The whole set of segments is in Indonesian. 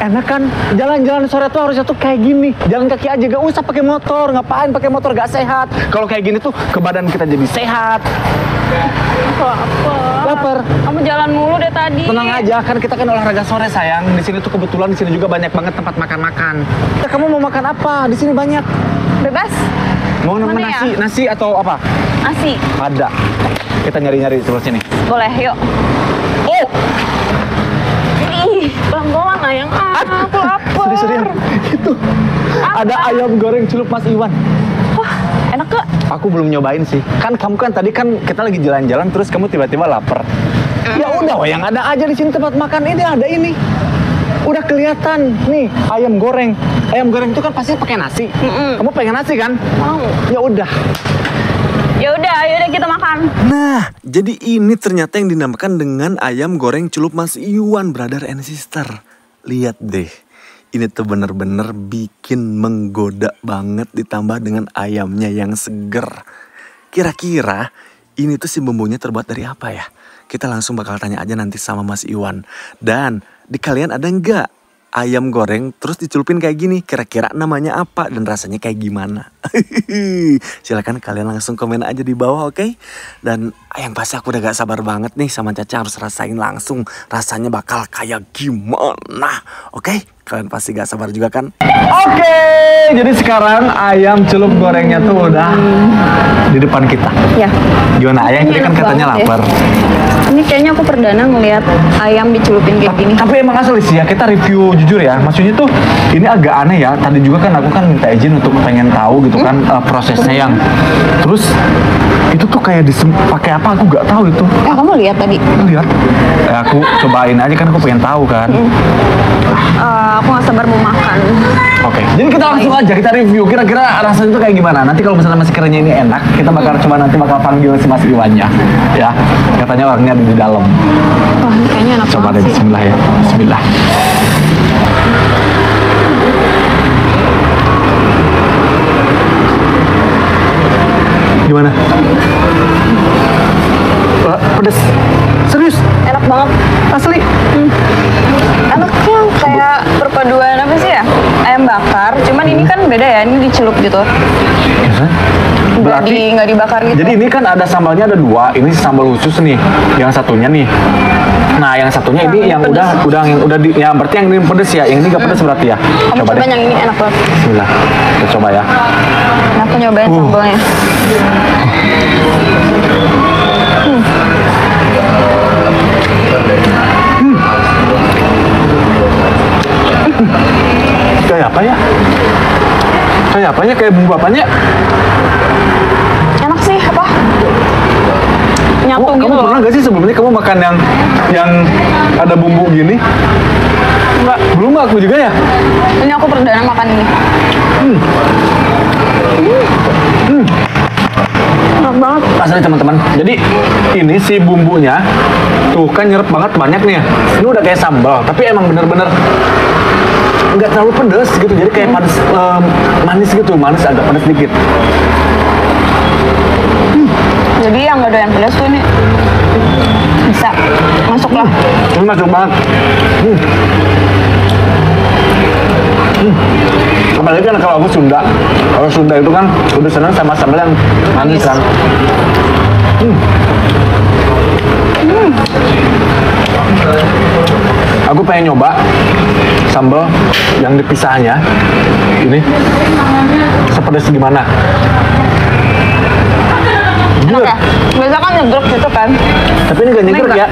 Enak kan? Jalan-jalan sore tuh harusnya tuh kayak gini. Jalan kaki aja, gak usah pakai motor. Ngapain pakai motor, gak sehat. Kalau kayak gini tuh ke badan kita jadi sehat. Lapar. Kamu jalan mulu deh tadi. Tenang aja, kan kita kan olahraga sore sayang. Di sini tuh kebetulan di sini juga banyak banget tempat makan-makan. Kamu mau makan apa? Di sini banyak. Bebas. Mau nama nasi, ya? Nasi atau apa? Nasi. Ada. Kita nyari-nyari di sebelah sini. Boleh, yuk. Oh, Ih, pelan-pelan ayang. Aku lapar. serius. Itu ada ayam goreng celup Mas Iwan. Wah, enak gak? Aku belum nyobain sih. Kan kamu kan tadi kan kita lagi jalan-jalan terus kamu tiba-tiba lapar. Ya udah, yang ada aja di sini tempat makan ini ada ini. Udah kelihatan nih ayam goreng. Ayam goreng itu kan pasti pakai nasi. Kamu pengen nasi kan? Mau. Ya udah. Ya udah, ayo deh kita makan. Nah, jadi ini ternyata yang dinamakan dengan ayam goreng celup Mas Iwan, brother and sister. Lihat deh, ini tuh bener-bener bikin menggoda banget ditambah dengan ayamnya yang seger. Kira-kira ini tuh si bumbunya terbuat dari apa ya? Kita langsung bakal tanya aja nanti sama Mas Iwan. Dan di kalian ada nggak ayam goreng terus dicelupin kayak gini? Kira-kira namanya apa dan rasanya kayak gimana? Silakan kalian langsung komen aja di bawah, oke? Dan yang pasti aku udah gak sabar banget nih sama Caca harus rasain langsung rasanya bakal kayak gimana, oke? Kalian pasti gak sabar juga kan? Oke, jadi sekarang ayam celup gorengnya tuh udah di depan kita. Ya. Gimana ayam tadi kan Enak katanya banget lapar. Ini kayaknya aku perdana ngelihat ayam dicelupin kayak gini. Tapi emang asli sih ya, kita review jujur ya. Maksudnya tuh ini agak aneh ya. Tadi juga kan aku kan minta izin untuk pengen tahu gitu kan prosesnya yang. Terus itu tuh kayak pakai apa aku gak tahu itu. Kamu lihat tadi? Lihat. Aku cobain aja kan aku pengen tahu kan. Aku gak sabar mau makan. Oke, jadi kita langsung aja kita review. Kira-kira rasanya tuh kayak gimana? Nanti kalau misalnya masih kerennya ini enak, kita bakal coba nanti bakal panggil si Mas Iwannya. Ya, katanya orangnya ada di dalam. Wah, ini kayaknya enak Coba deh, banget sih. bismillah ya. Bismillah. Gimana? Pedes. Serius? Enak banget. Asli? Enaknya kayak perpaduan apa sih ya? Ayam bakar, cuman ini kan beda ya, ini dicelup gitu. Nggak dibakar gitu. Jadi ini kan ada sambalnya ada dua. Ini sambal khusus nih. Yang satunya nih. Nah, yang satunya ini yang pedes. ya berarti yang ini pedes ya. Yang ini nggak pedes berarti ya. Kamu Coba cobain deh. yang ini enak banget. Bismillah. Kita coba ya. Nah, aku nyobain sambalnya. Kayak apa ya? Kayak apanya? Kayak bumbu apanya? Enak sih, apa? Nyatu gitu Kamu loh. pernah gak sih sebelumnya kamu makan yang ada bumbu gini? Enggak. Belum, aku juga ya. Ini aku perdana makan ini. Enak banget. Asli teman-teman. Jadi ini si bumbunya tuh kan nyerap banget banyak nih ya. Ini udah kayak sambal, tapi emang bener-bener nggak terlalu pedes gitu. Jadi kayak panas, manis gitu, manis agak pedes dikit. Jadi yang nggak ada yang pedas tuh ini bisa masuk lah. Ini masuk banget. Apalagi kan kalau aku Sunda. Kalau Sunda itu kan udah senang sama sambal yang manis kan. Aku pengen nyoba sambal yang dipisahnya. Ini sepedas gimana? Enak ya? Biasa kan nyegrek gitu kan. Tapi ini gak nyegrek ya.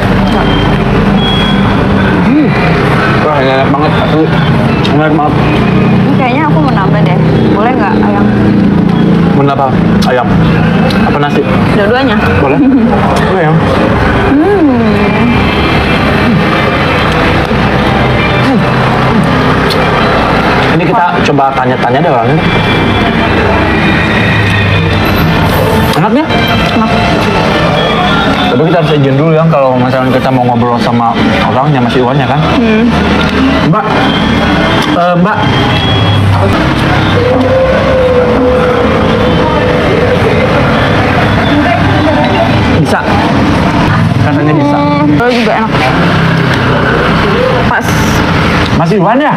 Wah, enak banget. Asli. Enak banget. Ini kayaknya aku mau nambah deh. Boleh nggak ayam? Menapa ayam? Apa nasi? Dua-duanya. Boleh? Boleh ya? Ini kita coba tanya-tanya deh orangnya. Enaknya? Enak. Tapi kita harus izin dulu ya kalau misalnya kita mau ngobrol sama orangnya, Mas Iwannya kan. Mbak, Mbak. Bisa. Katanya bisa. Kalau juga enak. Pas. Mas Iwan ya?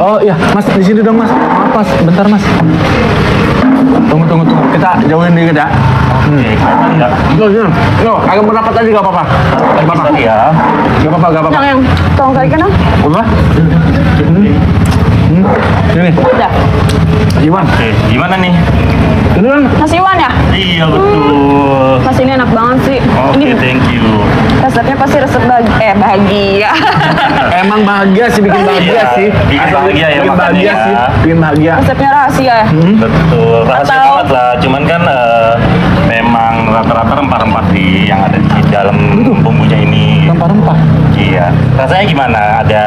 Oh iya, Mas di sini dong Mas. Maaf Mas, bentar Mas. Tunggu. Kita jauhin dikit ya. Yo, agak merapat aja gak apa-apa. Gak apa-apa. Ya. Gak apa-apa. Yang tolong tarikan dong. Udah? Ini, Udah. Mas Iwan. Oke, gimana nih? Ini kan Mas Iwan ya? Iya betul. Mas ini enak banget sih. Oke, Ini thank you. resepnya pasti resep bahagia. emang bahagia sih, bikin bahagia Iya, sih. bikin Asli, bahagia ya bikin bahagia makannya. sih, bikin bahagia. Resepnya rahasia ya? Betul, rahasia Atau- banget lah. Cuman kan memang rata-rata rempah-rempah sih yang ada di dalam bumbunya ini. Rempah-rempah. Iya. Rasanya gimana? Ada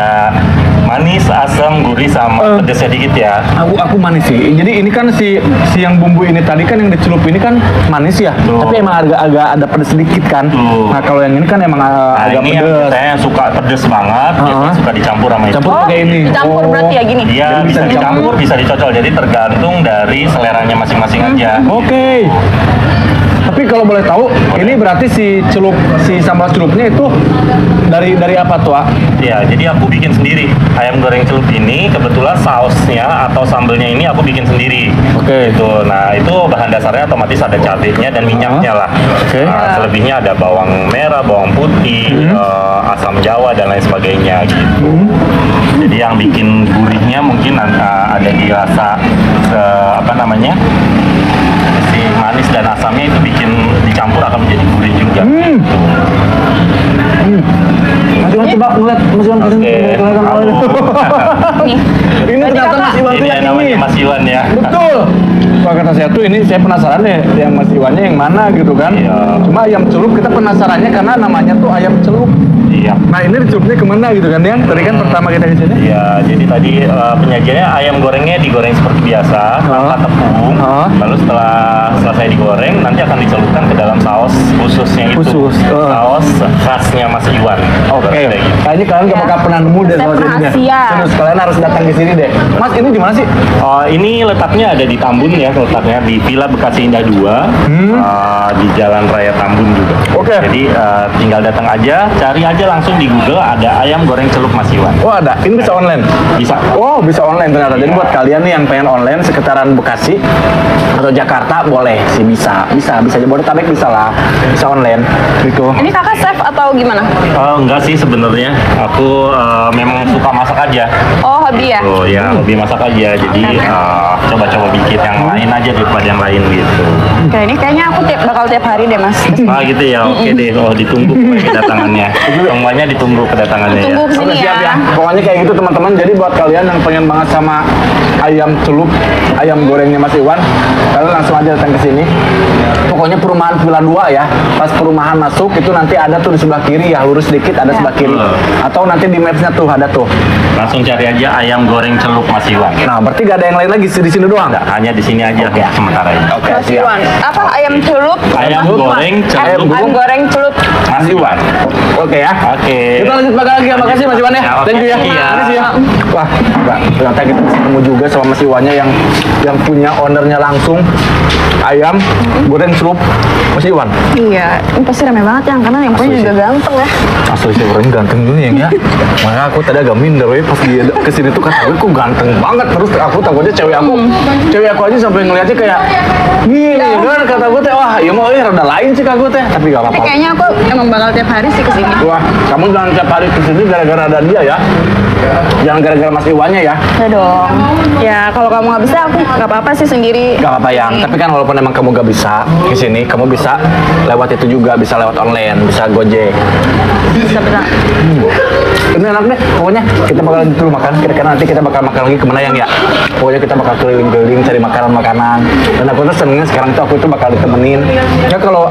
manis, asam, gurih, sama pedesnya dikit ya. Aku manis sih. Jadi ini kan si yang bumbu ini tadi kan yang dicelup ini kan manis ya. Betul. Tapi emang agak ada pedes sedikit kan. Betul. Nah kalau yang ini kan emang Nah, agak ini yang pedes. saya suka pedes banget, biasanya suka dicampur sama itu. Campur pakai ini. Dicampur berarti ya gini? Iya, Jadi bisa bisa dicampur, bisa dicocol. Jadi tergantung dari seleranya masing-masing aja. Oke. Tapi kalau boleh tahu, ini berarti si sambal celupnya itu dari apa tuh, ah? Ya, jadi aku bikin sendiri. Ayam goreng celup ini kebetulan sausnya atau sambelnya ini aku bikin sendiri. Oke. Itu. Nah, itu bahan dasarnya otomatis ada cabenya dan minyaknya lah. Oke. Nah, selebihnya ada bawang merah, bawang putih, asam jawa dan lain sebagainya gitu. Jadi yang bikin gurihnya mungkin ada di rasa apa namanya? Si manis dan asamnya itu bikin dicampur akan menjadi gurih juga. Mas Iwan coba ngeliat, Mas Iwan kesini. Oke. Kelihatan awalnya. Nih. Ini Berarti ternyata kakak- Mas Iwan tuh Ini yang yang namanya ini. Mas Iwan ya. Betul. Wah kata saya tuh ini saya penasaran deh yang Mas Iwannya yang mana gitu kan. Iya. Cuma ayam celup kita penasarannya karena namanya tuh ayam celup. Iya. Nah ini celupnya kemana gitu kan yang tadi kan pertama kita di sini. Iya, jadi tadi penyajiannya ayam gorengnya digoreng seperti biasa, tanpa tepung. Lalu setelah selesai digoreng, nanti akan dicelupkan ke dalam saus khususnya itu. Khusus, Saus khasnya Mas Iwan. Oke, Kayak gitu. kayaknya kalian gak bakal pernah nemu deh Resep sama sini deh. rahasia. Terus kalian harus datang ke sini deh. Mas ini di mana sih? Ini letaknya ada di Tambun ya, letaknya di Villa Bekasi Indah 2, di Jalan Raya Tambun juga. Oke. Jadi tinggal datang aja, cari aja langsung di Google ada ayam goreng celup Mas Iwan. Oh ada, ini bisa online. Bisa. Oh bisa online ternyata. Jadi buat kalian nih yang pengen online sekitaran Bekasi atau Jakarta boleh sih bisa Jabodetabek bisa lah, bisa online gitu. Ini kakak chef atau gimana? Enggak sih sebenarnya, aku memang suka masak aja. Oh hobi ya? Oh ya, hobi masak aja. Jadi coba-coba bikin yang lain aja daripada yang lain gitu. Oke ini kayaknya aku bakal tiap hari deh mas. Gitu ya, oke deh. Oh ditunggu pokoknya kedatangannya. Semuanya ditunggu kedatangannya ya. Tunggu kesini Oke, siap ya. ya. Pokoknya kayak gitu teman-teman. Jadi buat kalian yang pengen banget sama ayam celup, ayam gorengnya Mas Iwan, kalian langsung aja datang ke sini. Pokoknya perumahan Villa 2 ya. Pas perumahan masuk itu nanti ada tuh di sebelah kiri ya, lurus dikit ada sebelah kiri. Atau nanti di mapsnya tuh ada tuh. Langsung cari aja ayam goreng celup Mas Iwan. Nah, berarti gak ada yang lain lagi di sini doang. Nggak, hanya di sini aja sementara ini. Oke, Mas siap. Iwan. Apa ayam celup? Ayam goreng celup Ayam goreng celup. Mas Iwan. Oke ya. Oke. Kita lanjut makan lagi ya. Makasih Mas Iwan ya. Ya, oke. Thank you ya. Iya. Makasih ya. Wah, enggak. Ternyata kita bisa ketemu juga sama Mas Iwannya yang punya ownernya langsung ayam goreng celup Mas Iwan. Iya, ini pasti rame banget ya, karena yang punya juga ganteng ya. Asli sih orang ganteng dulu ya. Makanya aku tadi agak minder we pas dia kesini tuh kan aku ganteng banget terus aku takutnya cewek aku aja sampai ngeliatnya kayak gini kan kata aku teh wah ya mau rada lain sih kak gue teh tapi gak apa-apa. Kayaknya aku emang bakal tiap hari sih kesini. Wah kamu jangan tiap hari kesini gara-gara ada dia ya. Jangan gara-gara Mas Iwannya ya. Ya dong. Ya kalau kamu nggak bisa, aku nggak apa-apa sih sendiri. Gak apa-apa yang, tapi kan walaupun emang kamu gak bisa ke sini, kamu bisa lewat itu juga, bisa lewat online, bisa Gojek. Bisa. Ini enak deh, pokoknya kita bakal lanjut dulu makan. Kira-kira nanti kita bakal makan lagi kemana yang ya? Pokoknya kita bakal keliling-keliling cari makanan-makanan. Dan aku tuh senengnya sekarang tuh aku tuh bakal ditemenin. Ya kalau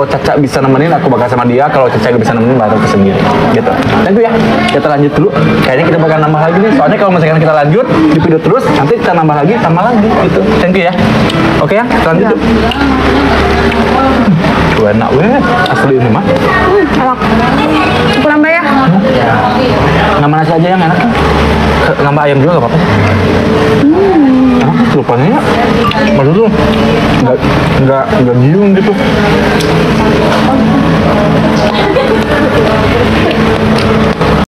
Caca bisa nemenin, aku bakal sama dia. Kalau Caca gak bisa nemenin, baru ke sendiri. Gitu. Dan itu ya, kita lanjut dulu. Kayaknya kita bakal nambah lagi nih. Soalnya kalau misalkan kita lanjut di video terus, nanti kita nambah lagi, tambah lagi. Gitu. Thank you ya. Oke ya, kita lanjut yuk. Tuh enak weh, asli ini mah. Enak. Aku nambah ya. Nambah nasi aja yang enak. Nambah ayam juga gak apa-apa. Enak sih celupanya ya. Maksud tuh nggak giung gitu.